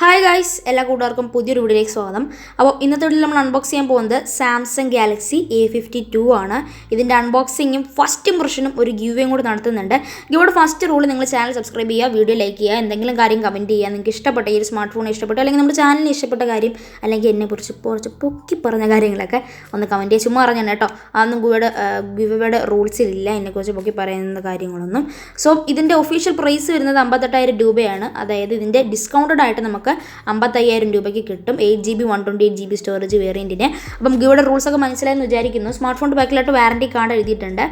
Hi guys, എല്ലാ കൂട്ടുകാർക്കും പുതിയൊരു വീഡിയോയിലേക്ക് സ്വാഗതം. അപ്പോൾ ഇന്നത്തെ വീഡിയോയിൽ നമ്മൾ അൺബോക്സ് ചെയ്യാൻ പോകുന്നത് സാംസങ് ഗാലക്സി A52 ആണ്. ഇതിൻ്റെ അൺബോക്സിങ്ങും ഫസ്റ്റ് ഇംപ്രഷനും ഒരു ഗിവേയും കൂടി നടത്തുന്നുണ്ട്. ഗിവയുടെ ഫസ്റ്റ് റൂൾ നിങ്ങൾ ചാനൽ സബ്സ്ക്രൈബ് ചെയ്യുക, വീഡിയോ ലൈക്ക് ചെയ്യുക, എന്തെങ്കിലും കാര്യം കമൻറ്റ് ചെയ്യുക. നിങ്ങൾക്ക് ഇഷ്ടപ്പെട്ട ഈ ഒരു സ്മാർട്ട് ഫോൺ ഇഷ്ടപ്പെട്ടു, അല്ലെങ്കിൽ നമ്മുടെ ചാനലിന് ഇഷ്ടപ്പെട്ട കാര്യം, അല്ലെങ്കിൽ എന്നെക്കുറിച്ച് കുറച്ച് പൊക്കി പറഞ്ഞ കാര്യങ്ങളൊക്കെ ഒന്ന് കമൻറ്റ് ചെയ്യുക. ചുമ്മാ പറഞ്ഞാൽ കേട്ടോ, അതൊന്നും ഗിവയുടെ റൂൾസിലില്ല എന്നെക്കുറിച്ച് പൊക്കി പറയുന്ന കാര്യങ്ങളൊന്നും. സോ ഇതിൻ്റെ ഒഫീഷ്യൽ പ്രൈസ് വരുന്നത് 58,000 രൂപയാണ്. അതായത് ഇതിൻ്റെ ഡിസ്കൗണ്ടഡ് ആയിട്ട് നമുക്ക് 55,000 രൂപയ്ക്ക് കിട്ടും. 8GB 128GB storage വേരിയൻറ്റിന്. അപ്പം ഗിവയുടെ റൂൾസൊക്കെ മനസ്സിലായെന്ന് വിചാരിക്കുന്നു. സ്മാർട്ട് ഫോണിൻ്റെ ബാക്കിലായിട്ട് വാറൻറ്റി കാർഡ് എഴുതിയിട്ടുണ്ട്.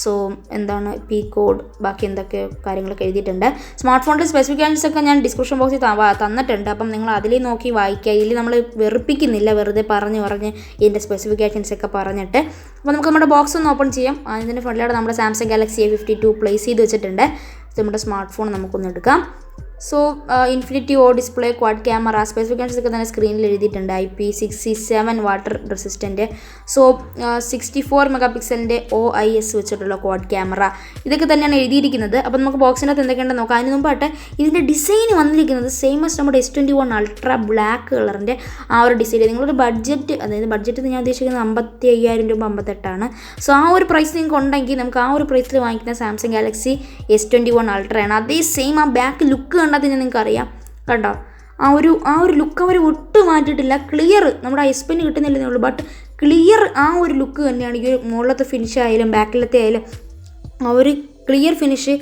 സോ എന്താണ് പി കോഡ്, ബാക്കി എന്തൊക്കെ കാര്യങ്ങളൊക്കെ എഴുതിയിട്ടുണ്ട്. സ്മാർട്ട് ഫോണിൻ്റെ സ്പെസിഫിക്കേഷൻസ് ഒക്കെ ഞാൻ ഡിസ്ക്രിപ്ഷൻ ബോക്സിൽ തന്നിട്ടുണ്ട്. അപ്പം നിങ്ങൾ അതിൽ നോക്കി വായിക്കുക. ഇതിൽ നമ്മൾ വെറുപ്പിക്കുന്നില്ല, വെറുതെ പറഞ്ഞ് ഇതിൻ്റെ സ്പെസിഫിക്കേഷൻസ് ഒക്കെ പറഞ്ഞിട്ട്. അപ്പോൾ നമുക്ക് നമ്മുടെ ബോക്സ് ഒന്ന് ഓപ്പൺ ചെയ്യാം. അതിൻ്റെ ഫ്രണ്ടിലായിട്ട് നമ്മുടെ സാംസങ് ഗാലക്സി A52 പ്ലേസ് ചെയ്ത് വെച്ചിട്ടുണ്ട്. നമ്മുടെ സ്മാർട്ട് ഫോൺ നമുക്കൊന്ന് എടുക്കാം. So infinity O display, quad camera, specifications ഒക്കെ തന്നെ സ്ക്രീനിൽ എഴുതിയിട്ടുണ്ട്. IP67 water resistant. So 64 mega പിക്സലിൻ്റെ OIS വെച്ചിട്ടുള്ള ക്വാഡ് ക്യാമറ, ഇതൊക്കെ തന്നെയാണ് എഴുതിയിരിക്കുന്നത്. അപ്പോൾ നമുക്ക് ബോക്സിനകത്ത് എന്തൊക്കെയുണ്ടെന്ന് നോക്കാം. അതിന് മുമ്പായിട്ട് ഇതിൻ്റെ ഡിസൈൻ വന്നിരിക്കുന്നത് സെയിം ആസ് നമ്മുടെ S21 അൾട്രാ ബ്ലാക്ക് കളറിൻ്റെ ആ ഒരു ഡിസൈൻ. നിങ്ങളൊരു ബഡ്ജറ്റ്, അതായത് ബഡ്ജറ്റ് ഞാൻ ഉദ്ദേശിക്കുന്നത് 55,000 രൂപ 58. സോ ആ ഒരു പ്രൈസ് നിങ്ങൾക്ക് ഉണ്ടെങ്കിൽ നമുക്ക് ആ ഒരു പ്രൈസിൽ വാങ്ങിക്കുന്ന സാംസങ് ഗാലക്സി S21 അൾട്രയാണ്. അതേ സെയിം ആ ബാക്ക് ലുക്ക് കണ്ടാൽ നിങ്ങൾക്ക് അറിയാം. കണ്ടോ, ആ ഒരു ലുക്ക് അവർ ഒട്ടും മാറ്റിയിട്ടില്ല. ക്ലിയർ നമ്മുടെ S Pen കിട്ടുന്നില്ലെന്നേ ഉള്ളൂ, ബട്ട് ക്ലിയർ ആ ഒരു ലുക്ക് തന്നെയാണ്. ഈ ഒരു മുകളിലത്തെ ഫിനിഷ് ആയാലും ബാക്കിലത്തെ ആയാലും ആ ഒരു ക്ലിയർ ഫിനിഷ്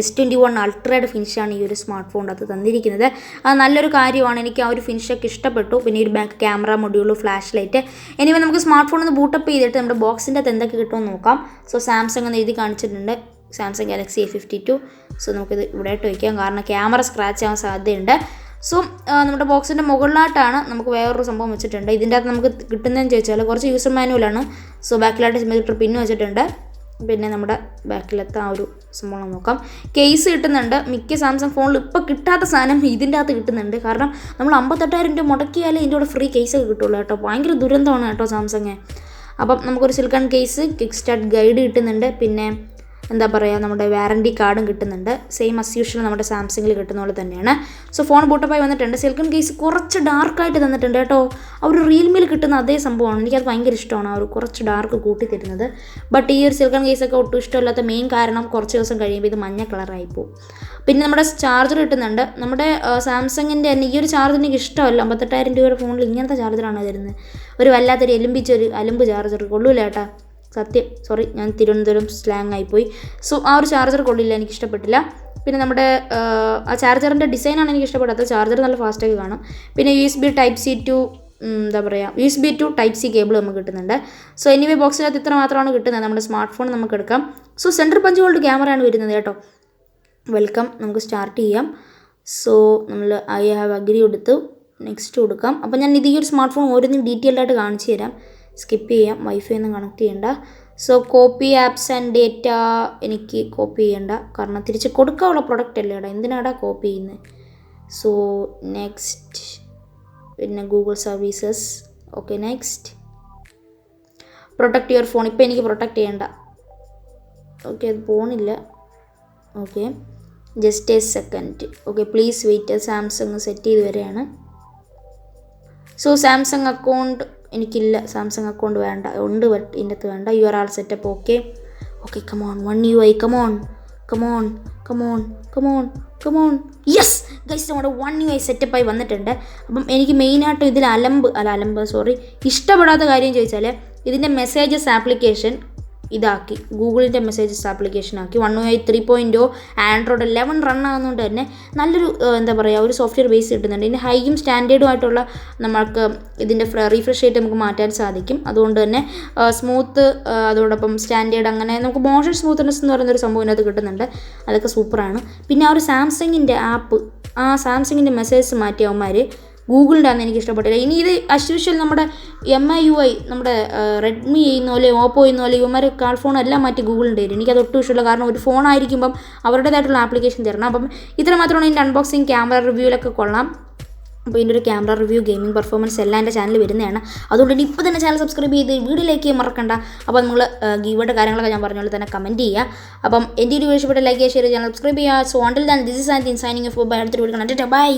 S21 അൾട്രയുടെ ഫിനിഷാണ് ഈ ഒരു സ്മാർട്ട് ഫോണിൻ്റെ അത് തന്നിരിക്കുന്നത്. അത് നല്ലൊരു കാര്യമാണ്. എനിക്ക് ആ ഒരു ഫിനിഷൊക്കെ ഇഷ്ടപ്പെട്ടു. പിന്നെ ഒരു back camera module, flash light. Anyway നമുക്ക് സ്മാർട്ട് ഫോൺ ഒന്ന് ബൂട്ടപ്പ് ചെയ്തിട്ട് നമ്മുടെ ബോക്സിൻ്റെ അത് എന്തൊക്കെ കിട്ടുമെന്ന് നോക്കാം. സോ സാംസങ് എന്ന് എഴുതി കാണിച്ചിട്ടുണ്ട്, സാംസങ് ഗാലക്സി A52. സോ നമുക്കിത് ഇവിടെ ആയിട്ട് വയ്ക്കാം, കാരണം ക്യാമറ സ്ക്രാച്ച് ആവാൻ സാധ്യതയുണ്ട്. സോ നമ്മുടെ ബോക്സിൻ്റെ മുകളിലായിട്ടാണ് നമുക്ക് വേറൊരു സംഭവം വെച്ചിട്ടുണ്ട്. ഇതിൻ്റെ അകത്ത് നമുക്ക് കിട്ടുന്നതെന്ന് ചോദിച്ചാൽ കുറച്ച് യൂസർ മാനുവലാണ്. സോ ബാക്കിലായിട്ട് സിമ്പിൾ പിന്ന് വെച്ചിട്ടുണ്ട്. പിന്നെ നമ്മുടെ ബാക്കിലത്തെ ആ ഒരു സംഭവം നോക്കാം. കേസ് കിട്ടുന്നുണ്ട്. മിക്ക സാംസങ് ഫോണിൽ ഇപ്പോൾ കിട്ടാത്ത സാധനം ഇതിൻ്റെ അകത്ത് കിട്ടുന്നുണ്ട്. കാരണം നമ്മൾ 58,000 രൂപ മുടക്കിയാലേ ഇതിൻ്റെ കൂടെ ഫ്രീ കേസൊക്കെ കിട്ടുള്ളൂ കേട്ടോ. ഭയങ്കര ദുരന്തമാണ് കേട്ടോ സാംസങ്. അപ്പം നമുക്കൊരു silicone case, kick start guide കിട്ടുന്നുണ്ട്. പിന്നെ എന്താ പറയുക, നമ്മുടെ വാറൻറ്റി കാർഡും കിട്ടുന്നുണ്ട്. സെയിം അസ് യൂഷ്വൽ നമ്മുടെ സാംസങ്ങിൽ കിട്ടുന്ന പോലെ തന്നെയാണ്. സോ ഫോൺ ബൂട്ടപ്പായി വന്നിട്ടുണ്ട്. സിലിക്കൺ കേസ് കുറച്ച് ഡാർക്കായിട്ട് തന്നിട്ടുണ്ട് കേട്ടോ. ആ ഒരു റിയൽമിയിൽ കിട്ടുന്ന അതേ സംഭവമാണ്. എനിക്കത് ഭയങ്കര ഇഷ്ടമാണ്, ആ ഒരു കുറച്ച് ഡാർക്ക് കൂട്ടി തരുന്നത്. ബട്ട് ഈ ഒരു സിലിക്കൺ കേസൊക്കെ ഒട്ടും ഇഷ്ടമില്ലാത്ത മെയിൻ കാരണം കുറച്ച് ദിവസം കഴിയുമ്പോൾ ഇത് മഞ്ഞ കളറായി പോകും. പിന്നെ നമ്മുടെ ചാർജർ കിട്ടുന്നുണ്ട്. നമ്മുടെ സാംസങ്ങിൻ്റെ തന്നെ ഈ ഒരു ചാർജർ എനിക്ക് ഇഷ്ടമല്ല. 58,000 രൂപയുടെ ഫോണിൽ ഇങ്ങനത്തെ ചാർജറാണ് തരുന്നത്. ഒരു വല്ലാത്തൊരു അലുമ്പ് ചാർജർ കൊള്ളൂല കേട്ടോ, സത്യം. സോറി, ഞാൻ തിരുവനന്തപുരം സ്ലാങ് ആയിപ്പോയി. സോ ആ ഒരു ചാർജർ കൊള്ളില്ല, എനിക്ക് ഇഷ്ടപ്പെട്ടില്ല. പിന്നെ നമ്മുടെ ആ ചാർജറിൻ്റെ ഡിസൈനാണ് എനിക്ക് ഇഷ്ടപ്പെടാത്തത്. ചാർജർ നല്ല ഫാസ്റ്റാಗಿ കാണും. പിന്നെ USB Type-C to USB to Type-C cable നമുക്ക് കിട്ടുന്നുണ്ട്. സോ എനിവേ ബോക്സിനകത്ത് ഇത്ര മാത്രമാണ് കിട്ടുന്നത്. നമ്മുടെ സ്മാർട്ട് ഫോൺ നമുക്ക് എടുക്കാം. സോ സെൻറ്റർ പഞ്ച് ഹോൾഡ് ക്യാമറയാണ് വരുന്നത് കേട്ടോ. വെൽക്കം, നമുക്ക് സ്റ്റാർട്ട് ചെയ്യാം. സോ നമ്മൾ ഐ ഹാവ് അഗ്രി കൊടുത്തു, നെക്സ്റ്റ് കൊടുക്കാം. അപ്പോൾ ഞാൻ ഇത് ഈ ഒരു സ്മാർട്ട് ഫോൺ ഓരോന്നും ഡീറ്റെയിൽഡായിട്ട് കാണിച്ചു തരാം. സ്കിപ്പ് ചെയ്യാം, വൈഫൈ ഒന്നും കണക്ട് ചെയ്യണ്ട. So copy apps and data എനിക്ക് കോപ്പി ചെയ്യണ്ട, കാരണം തിരിച്ച് കൊടുക്കാനുള്ള പ്രൊഡക്റ്റ് അല്ലേ ഇടാ, എന്തിനാടാ കോപ്പി ചെയ്യുന്നത്. സോ നെക്സ്റ്റ്, പിന്നെ Google services. Okay, next protect your phone. ഇപ്പോൾ എനിക്ക് പ്രൊട്ടക്റ്റ് ചെയ്യണ്ട. ഓക്കെ, അത് പോണില്ല. Okay, just a second. Okay, please wait. Samsung set ചെയ്ത് വരെയാണ്. സോ സാംസങ് അക്കൗണ്ട് എനിക്കില്ല, സാംസങ് അക്കൗണ്ട് വേണ്ട. ഉണ്ട്, ബട്ട് ഇതിൻ്റെ അകത്ത് വേണ്ട. You are all setup. Okay, come on, 1 UI, come on. Yes guys, നമ്മുടെ 1 UI സെറ്റപ്പായി വന്നിട്ടുണ്ട്. അപ്പം എനിക്ക് മെയിനായിട്ടും ഇതിൽ ഇഷ്ടപ്പെടാത്ത കാര്യം ചോദിച്ചാൽ ഇതിൻ്റെ മെസ്സേജസ് ആപ്ലിക്കേഷൻ ഇതാക്കി, ഗൂഗിളിൻ്റെ മെസ്സേജസ് ആപ്ലിക്കേഷൻ ആക്കി. 1 UI 3.0 ആൻഡ്രോയിഡ് 11 റൺ ആകുന്നതുകൊണ്ട് തന്നെ നല്ലൊരു എന്താ പറയുക, ഒരു സോഫ്റ്റ്വെയർ ബേസ് കിട്ടുന്നുണ്ട്. ഇതിൻ്റെ ഹൈയും സ്റ്റാൻഡേർഡും ആയിട്ടുള്ള നമുക്ക് ഇതിൻ്റെ റീഫ്രഷ് റേറ്റ് നമുക്ക് മാറ്റാൻ സാധിക്കും. അതുകൊണ്ട് തന്നെ സ്മൂത്ത്, അതോടൊപ്പം സ്റ്റാൻഡേർഡ്, അങ്ങനെ നമുക്ക് മോഷൻ സ്മൂത്ത്നെസ് എന്ന് പറയുന്നൊരു സംഭവം ഇതിനകത്ത് കിട്ടുന്നുണ്ട്. അതൊക്കെ സൂപ്പറാണ്. പിന്നെ ആ ഒരു സാംസങ്ങിൻ്റെ ആപ്പ്, ആ സാംസങ്ങിൻ്റെ മെസ്സേജസ് മാറ്റിയ അവന്മാർ ഗൂഗിളിൻ്റെ ആണെന്ന് എനിക്ക് ഇഷ്ടപ്പെട്ടില്ല. ഇനി ഇത് അശ്യൂഷ്വൽ നമ്മുടെ MIUI, നമ്മുടെ റെഡ്മി ചെയ്യുന്ന പോലെ, ഓപ്പോ ചെയ്യുന്ന പോലെ ഇവന്മാർ കാൾ ഫോൺ എല്ലാം മാറ്റി ഗൂഗിളിൻ്റെ തരും. എനിക്കത് ഒട്ടും ഇഷ്ടമില്ല, കാരണം ഒരു ഫോൺ ആയിരിക്കുമ്പം അവരുടേതായിട്ടുള്ള ആപ്ലിക്കേഷൻ തരണം. അപ്പം ഇത്ര മാത്രമാണ് ഇതിൻ്റെ അൺബോക്സിങ്. ക്യാമറ റിവ്യൂവിലൊക്കെ കൊള്ളാം. അപ്പോൾ ഇതിൻ്റെ ഒരു ക്യാമറ റിവ്യൂ, ഗെയിമിംഗ് പെർഫോമൻസ് എല്ലാം എൻ്റെ ചാനൽ വരുന്നതാണ്. അതുകൊണ്ട് തന്നെ ഇപ്പോൾ തന്നെ ചാനൽ സബ്സ്ക്രൈബ് ചെയ്ത് വീഡിയോ ലൈക്ക് ചെയ്യാൻ മറക്കണ്ട. അപ്പോൾ നിങ്ങൾ ഗീവയുടെ കാര്യങ്ങളൊക്കെ ഞാൻ പറഞ്ഞ പോലെ തന്നെ കമൻറ്റ് ചെയ്യുക. അപ്പം എൻ്റെ ഒരു വീഡിയോ ഇഷ്ടപ്പെട്ട ലൈക്ക് ചെയ്യുക, ഷെയർ ചെയ്യുക, ചാനൽ സബ്സ്ക്രൈബ് ചെയ്യുക. So until then this is and signing off bye. അടുത്തൊരു വീഡിയോ കണ്ടിട്ട് ബൈ.